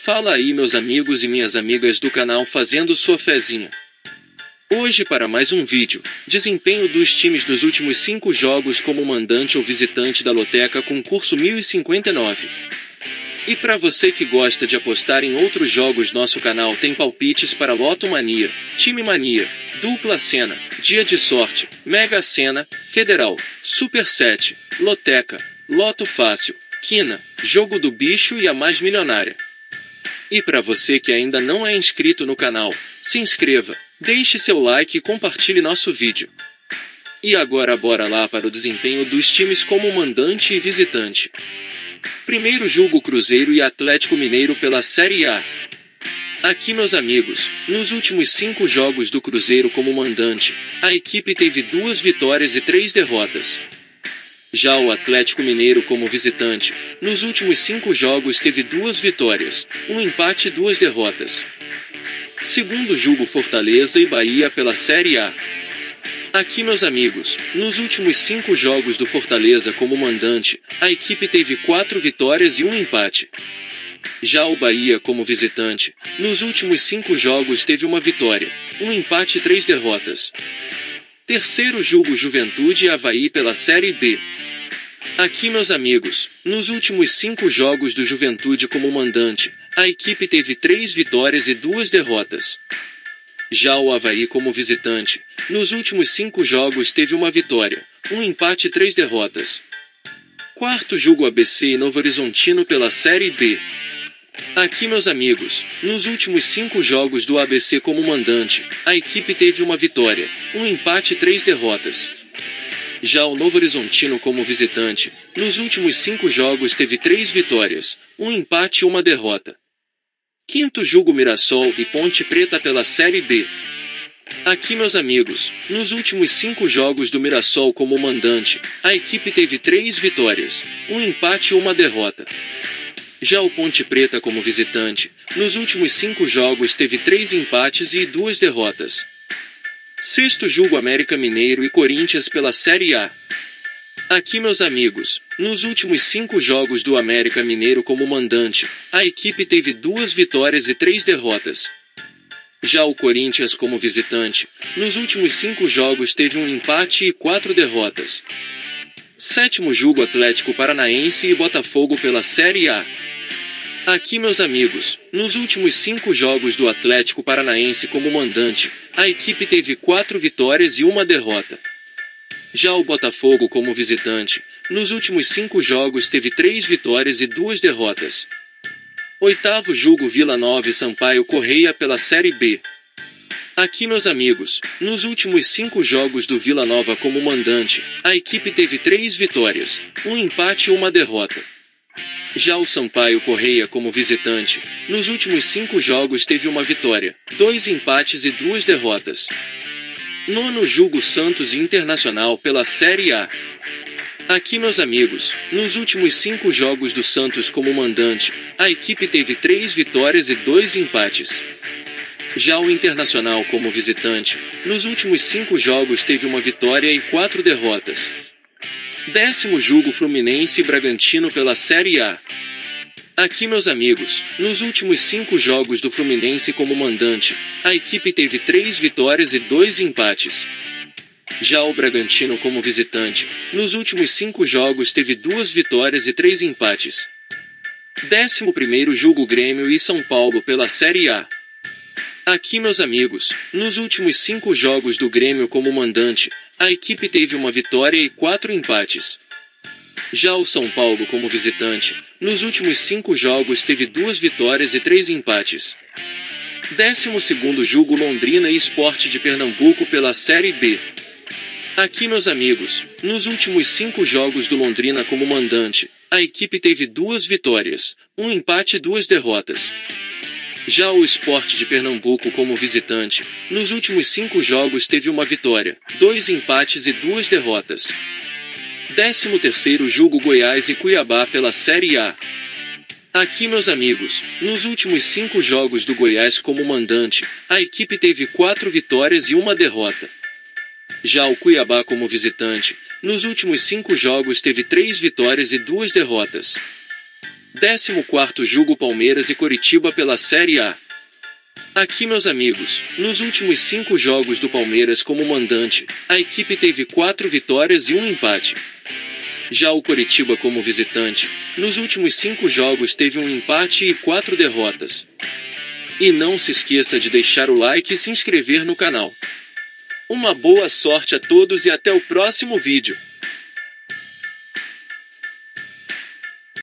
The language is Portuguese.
Fala aí, meus amigos e minhas amigas do canal fazendo sua fezinha. Hoje para mais um vídeo, desempenho dos times nos últimos 5 jogos como mandante ou visitante da Loteca concurso 1059. E para você que gosta de apostar em outros jogos, nosso canal tem palpites para Loto Mania, Time Mania, Dupla Sena, Dia de Sorte, Mega Sena, Federal, Super 7, Loteca, Loto Fácil, Quina, Jogo do Bicho e a Mais Milionária. E para você que ainda não é inscrito no canal, se inscreva, deixe seu like e compartilhe nosso vídeo. E agora bora lá para o desempenho dos times como mandante e visitante. Primeiro jogo, Cruzeiro e Atlético Mineiro pela Série A. Aqui, meus amigos, nos últimos 5 jogos do Cruzeiro como mandante, a equipe teve 2 vitórias e 3 derrotas. Já o Atlético Mineiro como visitante, nos últimos 5 jogos teve 2 vitórias, 1 empate e 2 derrotas. Segundo jogo, Fortaleza e Bahia pela Série A. Aqui, meus amigos, nos últimos 5 jogos do Fortaleza como mandante, a equipe teve 4 vitórias e 1 empate. Já o Bahia como visitante, nos últimos 5 jogos teve 1 vitória, 1 empate e 3 derrotas. Terceiro jogo, Juventude e Avaí pela Série B. Aqui, meus amigos, nos últimos 5 jogos do Juventude como mandante, a equipe teve 3 vitórias e 2 derrotas. Já o Avaí como visitante, nos últimos 5 jogos teve 1 vitória, 1 empate e 3 derrotas. Quarto jogo, ABC e Novo Horizontino pela Série B. Aqui, meus amigos, nos últimos 5 jogos do ABC como mandante, a equipe teve 1 vitória, 1 empate e 3 derrotas. Já o Novo Horizontino como visitante, nos últimos 5 jogos teve 3 vitórias, 1 empate e 1 derrota. Quinto jogo, Mirassol e Ponte Preta pela Série B. Aqui, meus amigos, nos últimos 5 jogos do Mirassol como mandante, a equipe teve 3 vitórias, 1 empate e 1 derrota. Já o Ponte Preta como visitante, nos últimos 5 jogos teve 3 empates e 2 derrotas. Sexto jogo, América Mineiro e Corinthians pela Série A. Aqui, meus amigos, nos últimos 5 jogos do América Mineiro como mandante, a equipe teve 2 vitórias e 3 derrotas. Já o Corinthians como visitante, nos últimos 5 jogos teve 1 empate e 4 derrotas. Sétimo jogo, Atlético Paranaense e Botafogo pela Série A. Aqui, meus amigos, nos últimos 5 jogos do Atlético Paranaense como mandante, a equipe teve 4 vitórias e 1 derrota. Já o Botafogo como visitante, nos últimos 5 jogos teve 3 vitórias e 2 derrotas. Oitavo jogo, Vila Nova e Sampaio Corrêa pela Série B. Aqui, meus amigos, nos últimos 5 jogos do Vila Nova como mandante, a equipe teve 3 vitórias, 1 empate e 1 derrota. Já o Sampaio Corrêa como visitante, nos últimos 5 jogos teve 1 vitória, 2 empates e 2 derrotas. Nono jogo, Santos e Internacional pela Série A. Aqui, meus amigos, nos últimos 5 jogos do Santos como mandante, a equipe teve 3 vitórias e 2 empates. Já o Internacional como visitante, nos últimos 5 jogos teve 1 vitória e 4 derrotas. Décimo jogo, Fluminense e Bragantino pela Série A. Aqui, meus amigos, nos últimos 5 jogos do Fluminense como mandante, a equipe teve 3 vitórias e 2 empates. Já o Bragantino como visitante, nos últimos 5 jogos teve 2 vitórias e 3 empates. 11º jogo, Grêmio e São Paulo pela Série A. Aqui, meus amigos, nos últimos 5 jogos do Grêmio como mandante, a equipe teve 1 vitória e 4 empates. Já o São Paulo como visitante, nos últimos 5 jogos teve 2 vitórias e 3 empates. 12º jogo, Londrina e Sport de Pernambuco pela Série B. Aqui, meus amigos, nos últimos 5 jogos do Londrina como mandante, a equipe teve 2 vitórias, 1 empate e 2 derrotas. Já o Sport de Pernambuco como visitante, nos últimos 5 jogos teve 1 vitória, 2 empates e 2 derrotas. 13º jogo, Goiás e Cuiabá pela Série A. Aqui, meus amigos, nos últimos 5 jogos do Goiás como mandante, a equipe teve 4 vitórias e 1 derrota. Já o Cuiabá como visitante, nos últimos 5 jogos teve 3 vitórias e 2 derrotas. 14º jogo Palmeiras e Coritiba pela Série A. Aqui, meus amigos, nos últimos 5 jogos do Palmeiras como mandante, a equipe teve 4 vitórias e 1 empate. Já o Coritiba como visitante, nos últimos 5 jogos teve 1 empate e 4 derrotas. E não se esqueça de deixar o like e se inscrever no canal. Uma boa sorte a todos e até o próximo vídeo.